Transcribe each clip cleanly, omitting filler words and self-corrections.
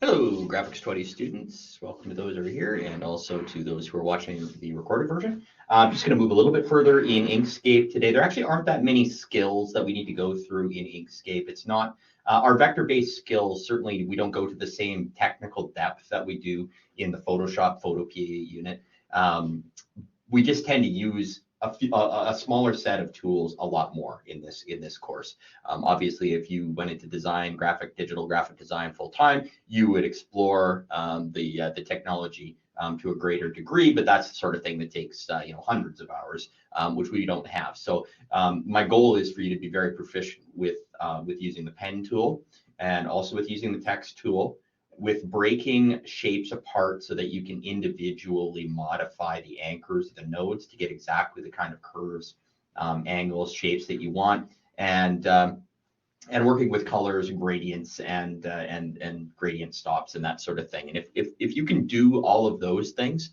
Hello, Graphics 20 students. Welcome to those over here and also to those who are watching the recorded version. I'm just going to move a little bit further in Inkscape today. There actually aren't that many skills that we need to go through in Inkscape. It's not our vector-based skills. Certainly, we don't go to the same technical depth that we do in the Photoshop Photo PA unit. We just tend to use a smaller set of tools a lot more in this course. Obviously, if you went into design, digital graphic design full time, you would explore the technology to a greater degree, but that's the sort of thing that takes hundreds of hours, which we don't have. So my goal is for you to be very proficient with using the pen tool and also with using the text tool, with breaking shapes apart so that you can individually modify the anchors of the nodes to get exactly the kind of curves, angles, shapes that you want, and working with colors, gradients, and gradient stops and that sort of thing. And if you can do all of those things,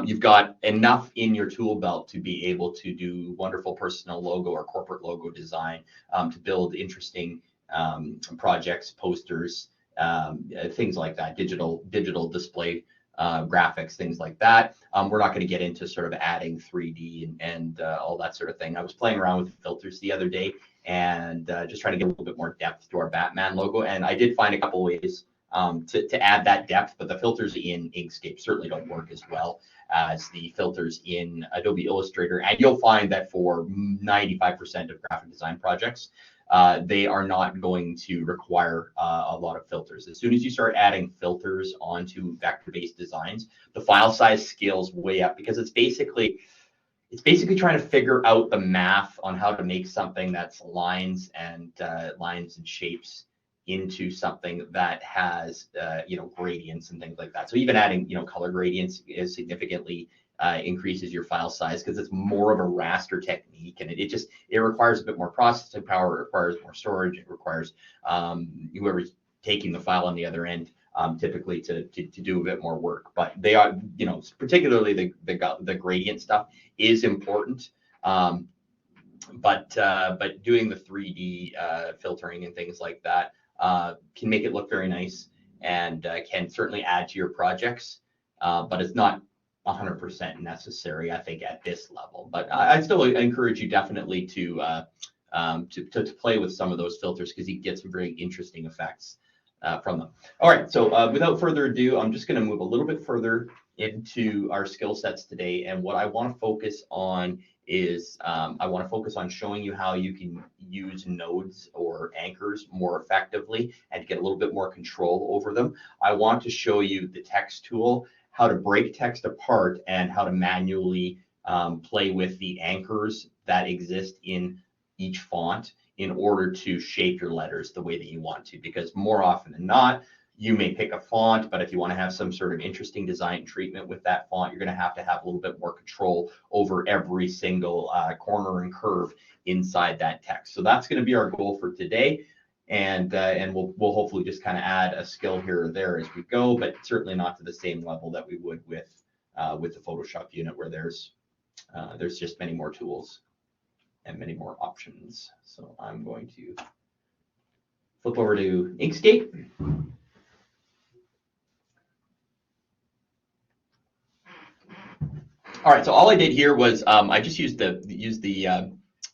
you've got enough in your tool belt to be able to do wonderful personal logo or corporate logo design, to build interesting projects, posters, things like that, digital display graphics, things like that. We're not going to get into sort of adding 3D and all that sort of thing. I was playing around with filters the other day and just trying to get a little bit more depth to our Batman logo. And I did find a couple ways to add that depth, but the filters in Inkscape certainly don't work as well as the filters in Adobe Illustrator. And you'll find that for 95% of graphic design projects, they are not going to require a lot of filters. As soon as you start adding filters onto vector-based designs, the file size scales way up because it's basically trying to figure out the math on how to make something that's lines and shapes into something that has gradients and things like that. So even adding color gradients is significantly increases your file size because it's more of a raster technique, and it requires a bit more processing power, it requires more storage, it requires whoever's taking the file on the other end typically to do a bit more work. But they are, particularly the gradient stuff is important. But doing the 3D filtering and things like that can make it look very nice and can certainly add to your projects, but it's not 100% necessary, I think, at this level. But I still encourage you definitely to play with some of those filters because you get some very interesting effects from them. All right, so without further ado, I'm just going to move a little bit further into our skill sets today. And what I want to focus on is I want to focus on showing you how you can use nodes or anchors more effectively and get a little bit more control over them. I want to show you the text tool, how to break text apart, and how to manually play with the anchors that exist in each font in order to shape your letters the way that you want to. Because more often than not, you may pick a font, but if you want to have some sort of interesting design treatment with that font, you're going to have a little bit more control over every single corner and curve inside that text. So that's going to be our goal for today. And we'll hopefully just kind of add a skill here or there as we go, but certainly not to the same level that we would with the Photoshop unit, where there's just many more tools and many more options. So I'm going to flip over to Inkscape. All right, so all I did here was I just used the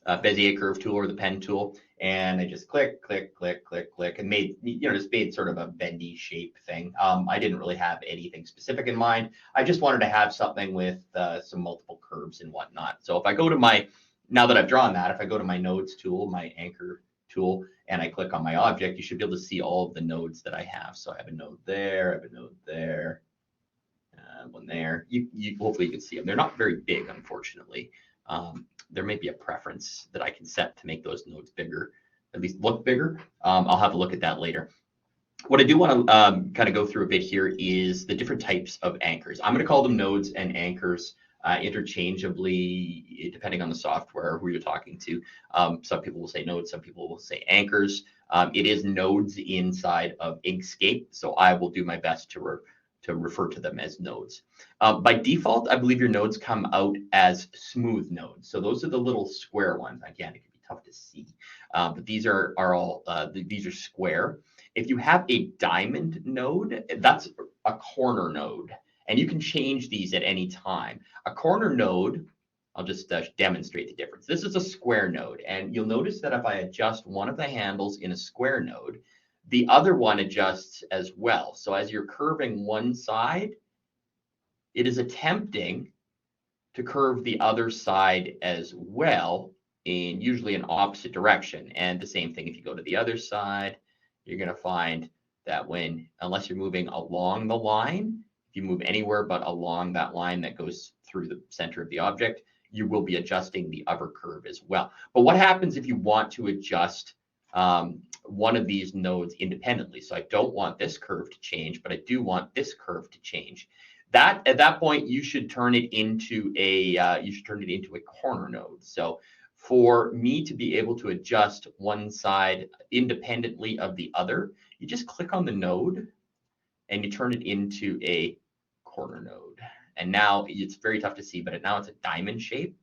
Bezier curve tool or the pen tool, and I just click, click, click, click, click, and just made sort of a bendy shape thing. I didn't really have anything specific in mind. I just wanted to have something with some multiple curves and whatnot. So if I go to now that I've drawn that, if I go to my nodes tool, my anchor tool, and I click on my object, you should be able to see all of the nodes that I have. So I have a node there, I have a node there, one there. Hopefully you can see them. They're not very big, unfortunately. There may be a preference that I can set to make those nodes bigger, at least look bigger. I'll have a look at that later. What I do want to kind of go through a bit here is the different types of anchors. I'm going to call them nodes and anchors interchangeably, depending on the software who you're talking to. Some people will say nodes, some people will say anchors. It is nodes inside of Inkscape, so I will do my best to refer to them as nodes. By default, I believe your nodes come out as smooth nodes. So those are the little square ones. Again, it can be tough to see, but these are all these are square. If you have a diamond node, that's a corner node, and you can change these at any time. A corner node, I'll just demonstrate the difference. This is a square node, and you'll notice that if I adjust one of the handles in a square node, the other one adjusts as well. So as you're curving one side, it is attempting to curve the other side as well, in usually an opposite direction. And the same thing if you go to the other side, you're going to find that unless you're moving along the line, if you move anywhere but along that line that goes through the center of the object, you will be adjusting the other curve as well. But what happens if you want to adjust one of these nodes independently? So I don't want this curve to change, but I do want this curve to change. At that point, you should turn it into a corner node. So for me to be able to adjust one side independently of the other, you just click on the node and you turn it into a corner node. And now it's very tough to see, but now it's a diamond shape.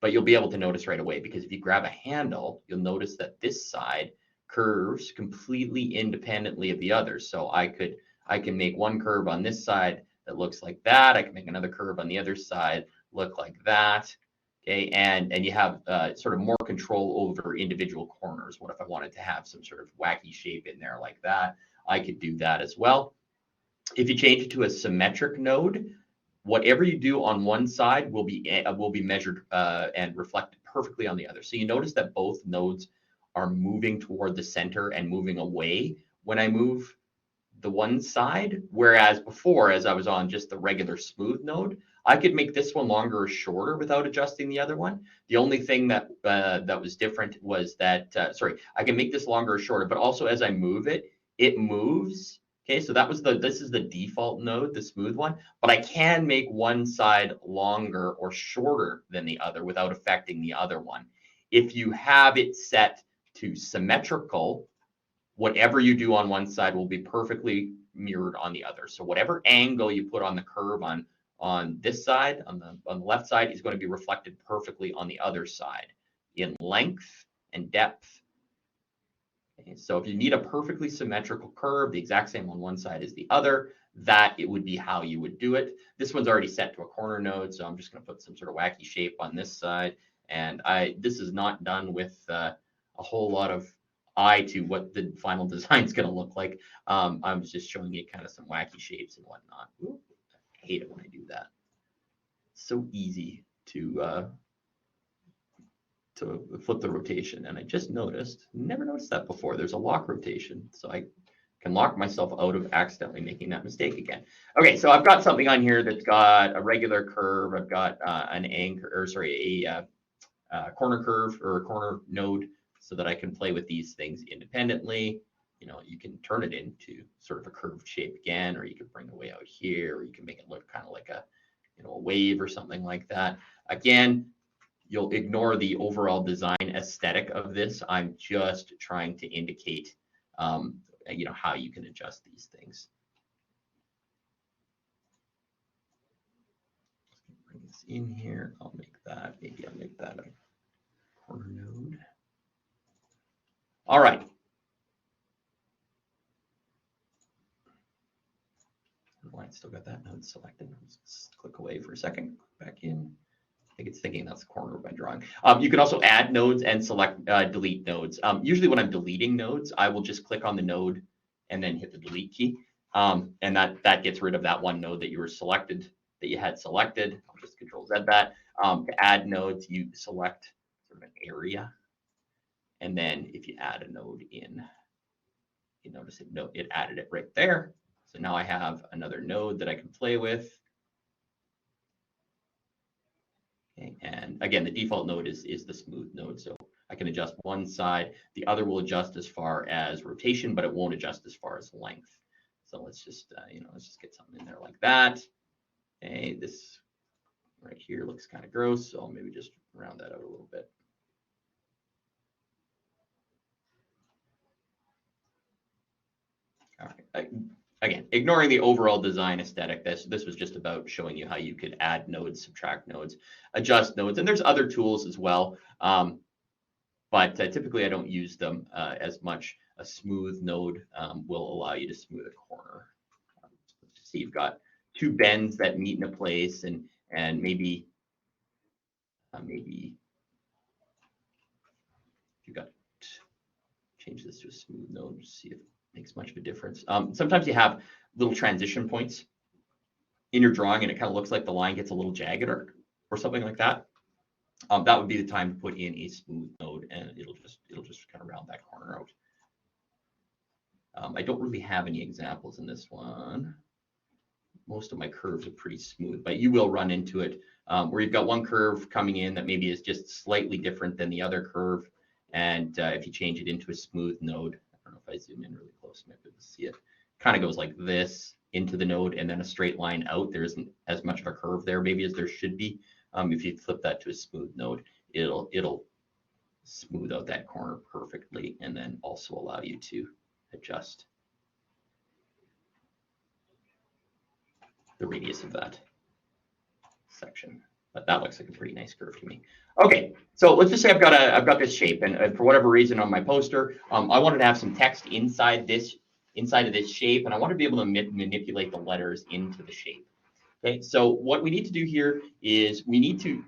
But you'll be able to notice right away, because if you grab a handle, you'll notice that this side curves completely independently of the other. So I can make one curve on this side that looks like that. I can make another curve on the other side look like that. Okay, and you have sort of more control over individual corners. What if I wanted to have some sort of wacky shape in there like that? I could do that as well. If you change it to a symmetric node, whatever you do on one side will be measured and reflected perfectly on the other. So you notice that both nodes are moving toward the center and moving away when I move the one side, whereas before, as I was on just the regular smooth node, I could make this one longer or shorter without adjusting the other one. The only thing that was different was that, I can make this longer or shorter, but also as I move it, it moves. Okay, so this is the default node, the smooth one, but I can make one side longer or shorter than the other without affecting the other one. If you have it set to symmetrical, whatever you do on one side will be perfectly mirrored on the other. So whatever angle you put on the curve on this side, on the left side, is going to be reflected perfectly on the other side in length and depth. Okay, so if you need a perfectly symmetrical curve, the exact same on one side as the other, that it would be how you would do it. This one's already set to a corner node, so I'm just going to put some sort of wacky shape on this side. And this is not done with a whole lot of eye to what the final design is going to look like. I'm just showing you kind of some wacky shapes and whatnot. Ooh, I hate it when I do that. It's so easy to flip the rotation, and I just never noticed that before. There's a lock rotation, so I can lock myself out of accidentally making that mistake again. Okay, so I've got something on here that's got a regular curve. I've got a corner curve or a corner node, so that I can play with these things independently. You know, you can turn it into sort of a curved shape again, or you can bring it way out here, or you can make it look kind of like a wave or something like that. Again, you'll ignore the overall design aesthetic of this. I'm just trying to indicate, how you can adjust these things. Bring this in here. I'll make that a corner node. All right. Why it's still got that node selected. Let's click away for a second. Back in. I think it's thinking that's the corner of my drawing. You can also add nodes and select delete nodes. Usually when I'm deleting nodes, I will just click on the node and then hit the delete key. And that gets rid of that one node that you had selected. I'll just Control Z that. To add nodes, you select sort of an area. And then if you add a node in, you notice it added it right there. So now I have another node that I can play with. Okay, and again, the default node is the smooth node. So I can adjust one side. The other will adjust as far as rotation, but it won't adjust as far as length. So let's just get something in there like that. Okay, this right here looks kind of gross, so I'll maybe just round that out a little bit. All right. Again, ignoring the overall design aesthetic, this was just about showing you how you could add nodes, subtract nodes, adjust nodes, and there's other tools as well. But typically I don't use them as much. a smooth node will allow you to smooth a corner. See, you've got two bends that meet in a place, and maybe you've got change this to a smooth node to see if it makes much of a difference. Sometimes you have little transition points in your drawing, and it kind of looks like the line gets a little jagged or something like that. That would be the time to put in a smooth node, and it'll just kind of round that corner out. I don't really have any examples in this one. Most of my curves are pretty smooth, but you will run into it where you've got one curve coming in that maybe is just slightly different than the other curve. And if you change it into a smooth node, I don't know if I zoom in really close, you might be able to see it, kind of goes like this into the node and then a straight line out. There isn't as much of a curve there maybe as there should be. If you flip that to a smooth node, it'll smooth out that corner perfectly and then also allow you to adjust the radius of that section. But that looks like a pretty nice curve to me. Okay, so let's just say I've got this shape, and for whatever reason on my poster, I wanted to have some text inside of this shape, and I want to be able to manipulate the letters into the shape. Okay, so what we need to do here is we need to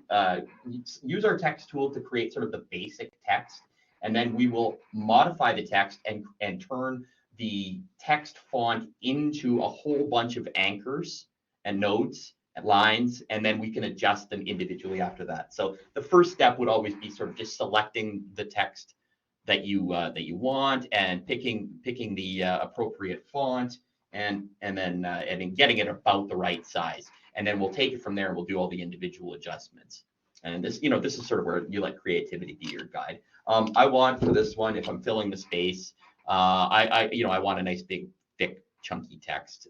use our text tool to create sort of the basic text, and then we will modify the text and turn the text font into a whole bunch of anchors and nodes and lines, and then we can adjust them individually after that. So the first step would always be sort of just selecting the text that you want and picking the appropriate font and then getting it about the right size. And then we'll take it from there and we'll do all the individual adjustments. And this, this is sort of where you let creativity be your guide. I want for this one, if I'm filling the space, I want a nice big, thick, chunky text.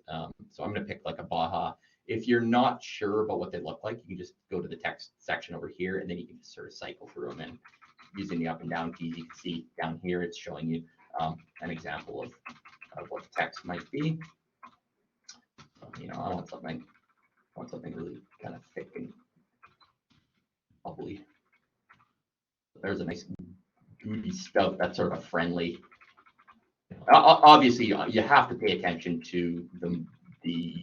So I'm going to pick like a Baja. If you're not sure about what they look like, you can just go to the text section over here, and then you can just sort of cycle through them. And using the up and down keys, you can see down here, it's showing you an example of what the text might be. I want something really kind of thick and bubbly. There's a nice goofy stuff that's sort of a friendly. Obviously, you have to pay attention to the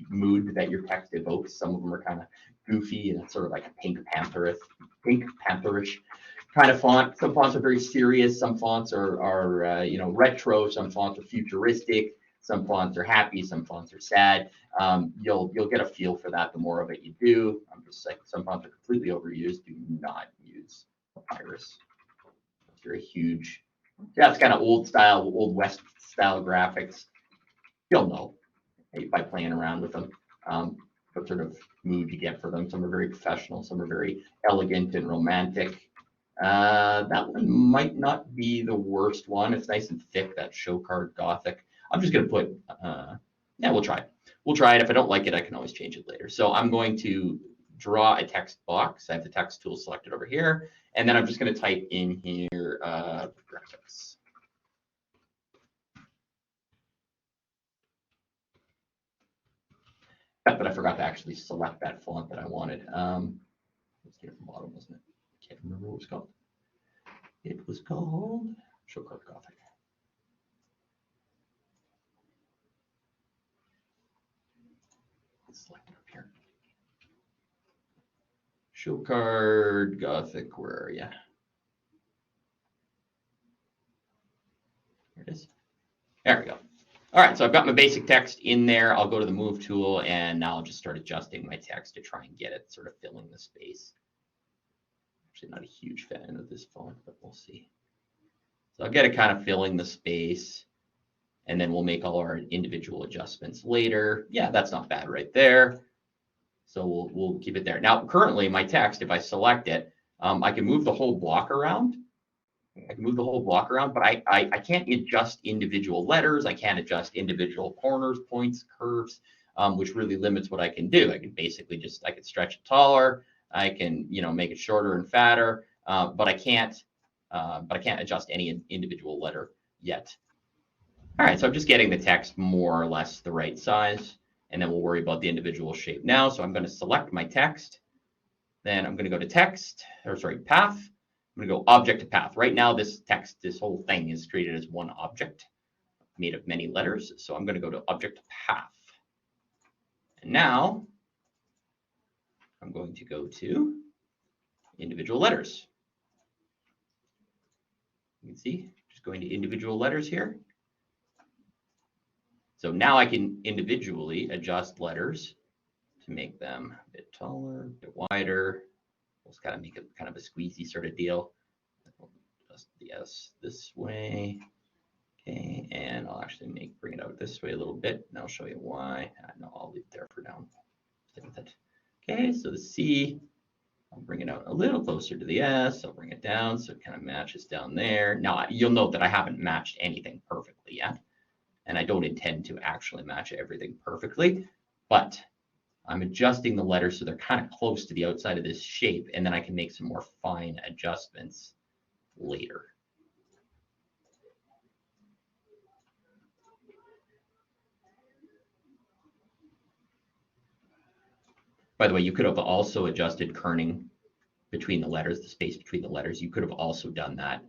mood that your text evokes. Some of them are kind of goofy, and it's sort of like a Pink Pantherish kind of font. Some fonts are very serious. Some fonts are retro. Some fonts are futuristic. Some fonts are happy. Some fonts are sad. You'll get a feel for that the more of it you do. I'm just like, some fonts are completely overused. Do not use Papyrus. It's very huge. That's kind of old West style graphics. You'll know by playing around with them what sort of mood you get for them. Some are very professional, some are very elegant and romantic. That one might not be the worst one. It's nice and thick, that show card Gothic. I'm just going to put, we'll try it. We'll try it. If I don't like it, I can always change it later. So I'm going to draw a text box. I have the text tool selected over here, and then I'm just going to type in here graphics. But I forgot to actually select that font that I wanted. It's here at the bottom, wasn't it? I can't remember what it was called. It was called Show Card Gothic. It's selected up here. Show Card Gothic, where are you? Here it is. There we go. All right, so I've got my basic text in there. I'll go to the Move tool, and now I'll just start adjusting my text to try and get it sort of filling the space. Actually, not a huge fan of this font, but we'll see. So I'll get it kind of filling the space, and then we'll make all our individual adjustments later. Yeah, that's not bad right there. So we'll keep it there. Now, currently, my text, if I select it, I can move the whole block around. But I can't adjust individual letters. I can't adjust individual corners, points, curves, which really limits what I can do. I can basically I can stretch it taller. I can, make it shorter and fatter, but I can't adjust any individual letter yet. All right, so I'm just getting the text more or less the right size, and then we'll worry about the individual shape now. So I'm going to select my text. Then I'm going to go to path. I'm going to go object to path. Right now, this whole thing is treated as one object. made of many letters. So I'm going to go to Object Path. And now I'm going to go to individual letters. You can see, just going to individual letters here. So now I can individually adjust letters to make them a bit taller, a bit wider. Let's kind of make it kind of a squeezy sort of deal. Adjust the S this way. Okay, and I'll actually bring it out this way a little bit, and I'll show you why. No, I'll leave it there for now. Stick with it. Okay, so the C, I'll bring it out a little closer to the S. I'll bring it down so it kind of matches down there. Now, you'll note that I haven't matched anything perfectly yet, and I don't intend to actually match everything perfectly, but I'm adjusting the letters so they're kind of close to the outside of this shape, and then I can make some more fine adjustments later. By the way, you could have also adjusted kerning between the letters, the space between the letters. You could have also done that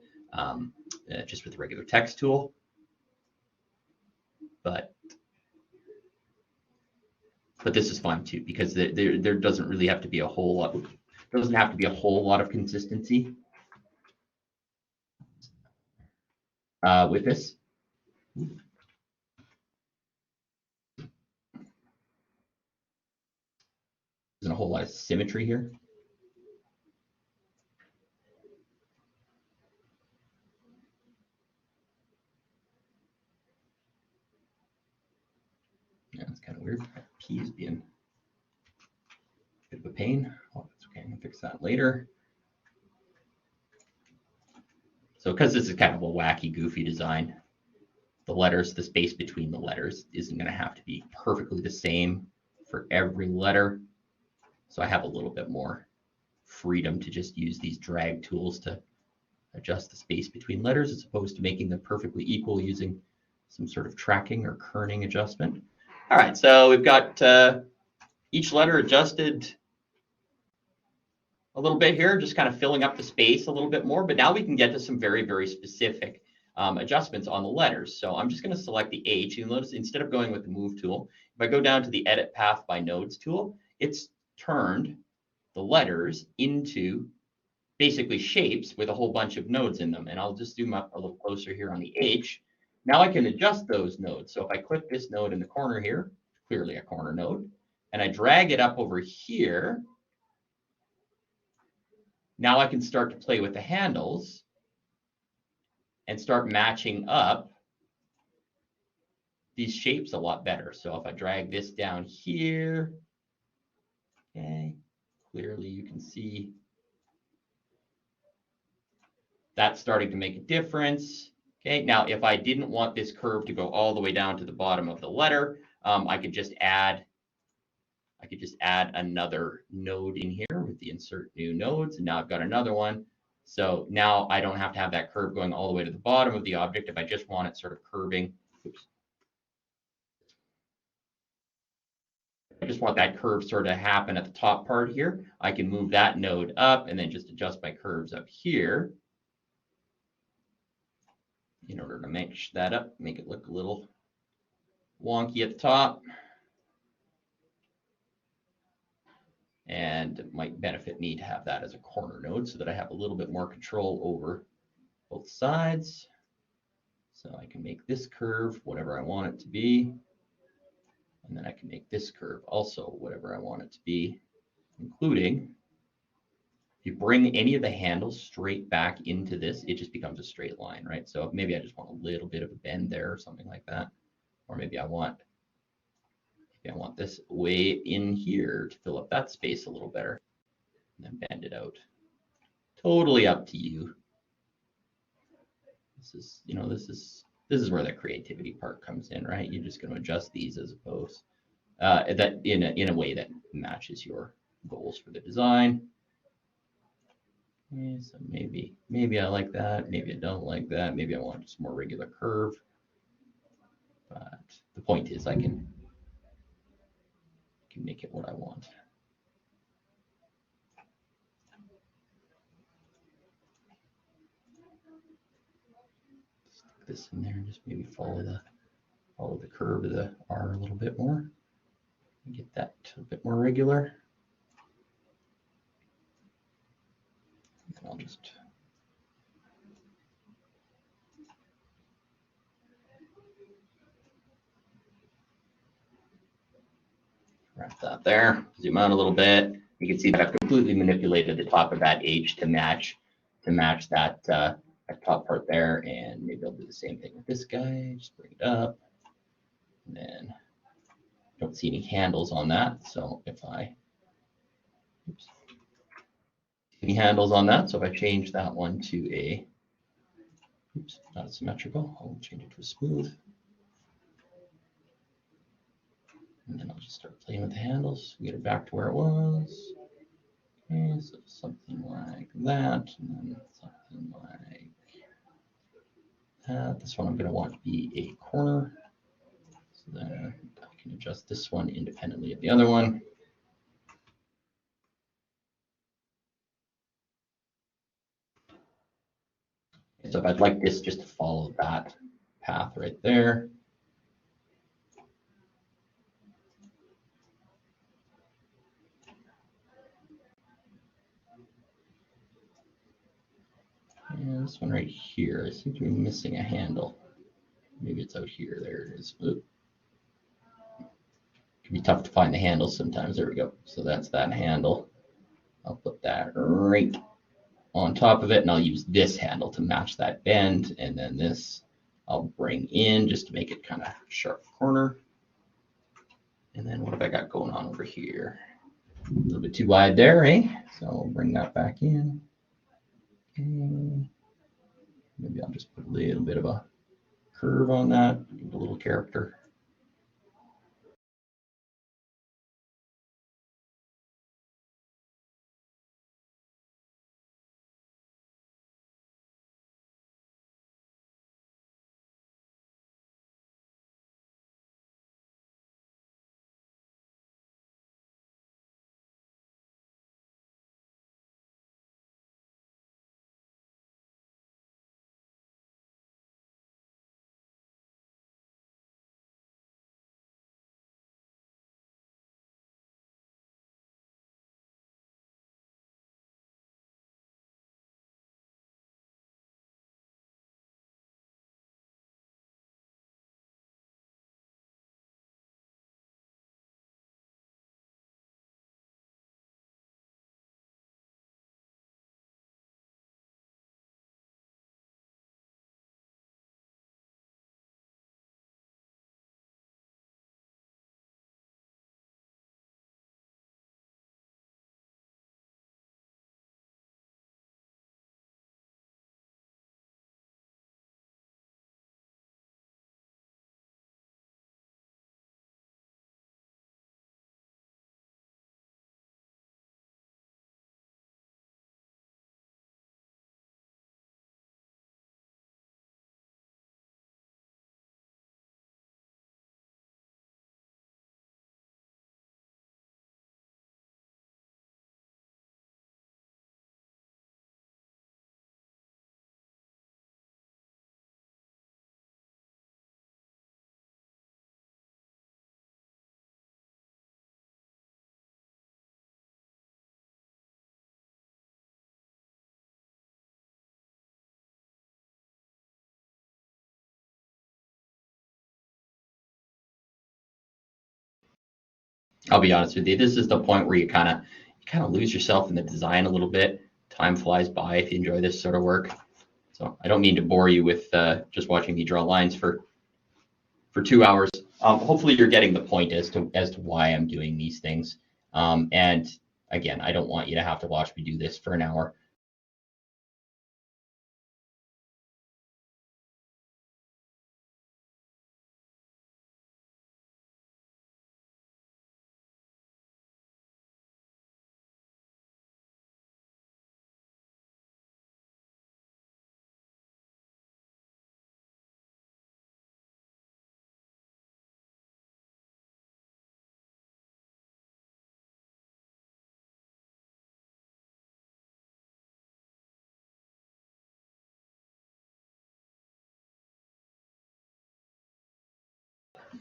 just with the regular text tool. But this is fun too, because there doesn't really have to be a whole lot. Doesn't have to be a whole lot of consistency with this. There's a whole lot of symmetry here. Yeah, it's kind of weird. P is being a bit of a pain. Oh, that's okay. I'm gonna fix that later. So because this is kind of a wacky, goofy design, the letters, the space between the letters isn't going to have to be perfectly the same for every letter. So I have a little bit more freedom to just use these drag tools to adjust the space between letters as opposed to making them perfectly equal using some sort of tracking or kerning adjustment. All right, so we've got each letter adjusted a little bit here, just kind of filling up the space a little bit more, but now we can get to some very, very specific adjustments on the letters. So I'm just going to select the H. You'll notice instead of going with the Move tool, if I go down to the Edit Path by Nodes tool, it's turned the letters into basically shapes with a whole bunch of nodes in them. And I'll just zoom up a little closer here on the H. Now I can adjust those nodes. So if I click this node in the corner here, clearly a corner node, and I drag it up over here, now I can start to play with the handles and start matching up these shapes a lot better. So if I drag this down here, okay, clearly you can see that's starting to make a difference. Okay, now if I didn't want this curve to go all the way down to the bottom of the letter, I could just add another node in here with the insert new nodes, and now I've got another one. So now I don't have to have that curve going all the way to the bottom of the object if I just want it sort of curving. Oops. I just want that curve sort of happen at the top part here. I can move that node up and then just adjust my curves up here in order to match that up, make it look a little wonky at the top. And it might benefit me to have that as a corner node so that I have a little bit more control over both sides. So I can make this curve whatever I want it to be. And then I can make this curve also whatever I want it to be, including if you bring any of the handles straight back into this, it just becomes a straight line, right? So maybe I just want a little bit of a bend there or something like that. Or maybe I want this way in here to fill up that space a little better and then bend it out. Totally up to you. This is where the creativity part comes in, right? You're just going to adjust these as opposed that in a way that matches your goals for the design. Okay, so maybe I like that, maybe I don't like that, maybe I want just more regular curve. But the point is I can make it what I want. Stick this in there and just maybe follow follow the curve of the R a little bit more. Get that a bit more regular. And I'll just wrap that there. Zoom out a little bit. You can see that I've completely manipulated the top of that H to match that, that top part there. And maybe I'll do the same thing with this guy. Just bring it up. And then don't see any handles on that. So if I, oops, any handles on that. So if I change that one to a, oops, not a symmetrical, I'll change it to a smooth. And then I'll just start playing with the handles, get it back to where it was. Okay, so something like that, and then something like that. This one I'm going to want to be a corner. So then I can adjust this one independently of the other one. So if I'd like this just to follow that path right there. And this one right here, I seem to be missing a handle. Maybe it's out here. There it is. Oop. It can be tough to find the handle sometimes. There we go. So that's that handle. I'll put that right on top of it, and I'll use this handle to match that bend, and then this I'll bring in just to make it kind of sharp corner. And then what have I got going on over here? A little bit too wide there, eh? So I'll bring that back in. Okay. Maybe I'll just put a little bit of a curve on that, give it a little character. I'll be honest with you, this is the point where you kind of lose yourself in the design a little bit. Time flies by if you enjoy this sort of work. So I don't mean to bore you with just watching me draw lines for 2 hours. Hopefully you're getting the point as to why I'm doing these things. And again, I don't want you to have to watch me do this for an hour.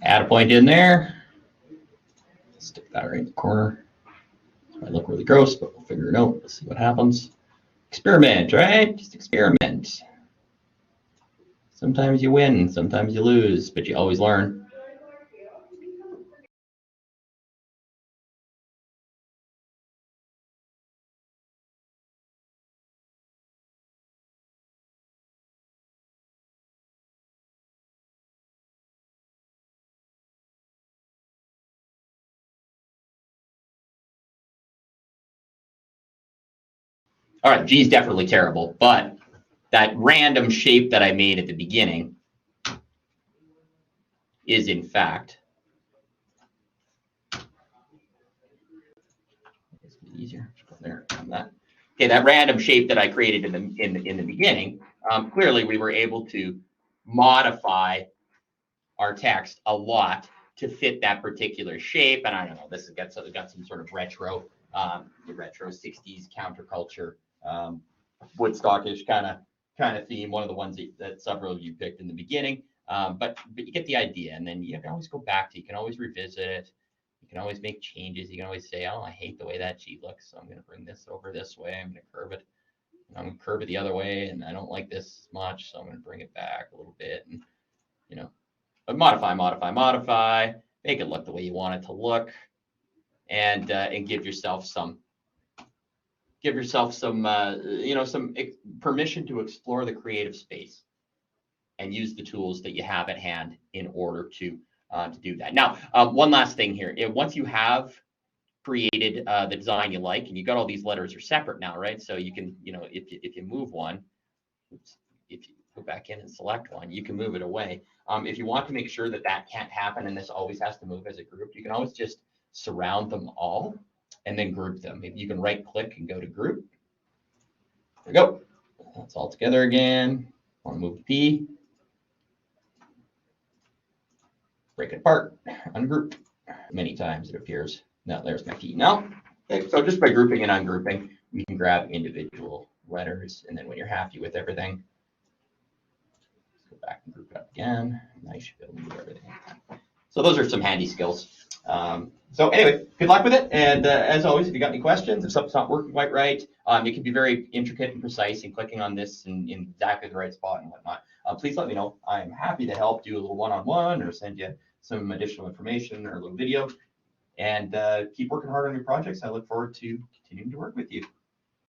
Add a point in there. Stick that right in the corner. This might look really gross, but we'll figure it out. Let's see what happens. Experiment, right? Just experiment. Sometimes you win, sometimes you lose, but you always learn. All right, G is definitely terrible, but that random shape that I made at the beginning is in fact easier. There, that. Okay, that random shape that I created in the beginning. Clearly, we were able to modify our text a lot to fit that particular shape. And I don't know, this has got some sort of retro, the retro 60s counterculture, Woodstockish kind of theme. One of the ones that several of you picked in the beginning. But you get the idea, and then you can always go back to. You can always revisit it. You can always make changes. You can always say, "Oh, I hate the way that sheet looks, so I'm going to bring this over this way. I'm going to curve it. I'm going to curve it the other way, and I don't like this much, so I'm going to bring it back a little bit." And but modify, make it look the way you want it to look, and give yourself some some permission to explore the creative space and use the tools that you have at hand in order to do that. Now, one last thing here. Once you have created the design you like, and you got all these letters are separate now, right? So you can, if you move one, if you go back in and select one, you can move it away. If you want to make sure that can't happen and this always has to move as a group, you can always just surround them all and then group them. Maybe you can right click and go to group. There we go. That's all together again. Want to move the P. Break it apart, ungroup. Many times it appears. Now there's my P. Now, okay, so just by grouping and ungrouping, you can grab individual letters, and then when you're happy with everything, go back and group it up again. Now you should be able to move everything. So those are some handy skills. So anyway, good luck with it. And as always, if you got any questions, if something's not working quite right, it can be very intricate and precise in clicking on this in exactly the right spot and whatnot. Please let me know. I'm happy to help do a little one-on-one or send you some additional information or a little video. And keep working hard on your projects. I look forward to continuing to work with you.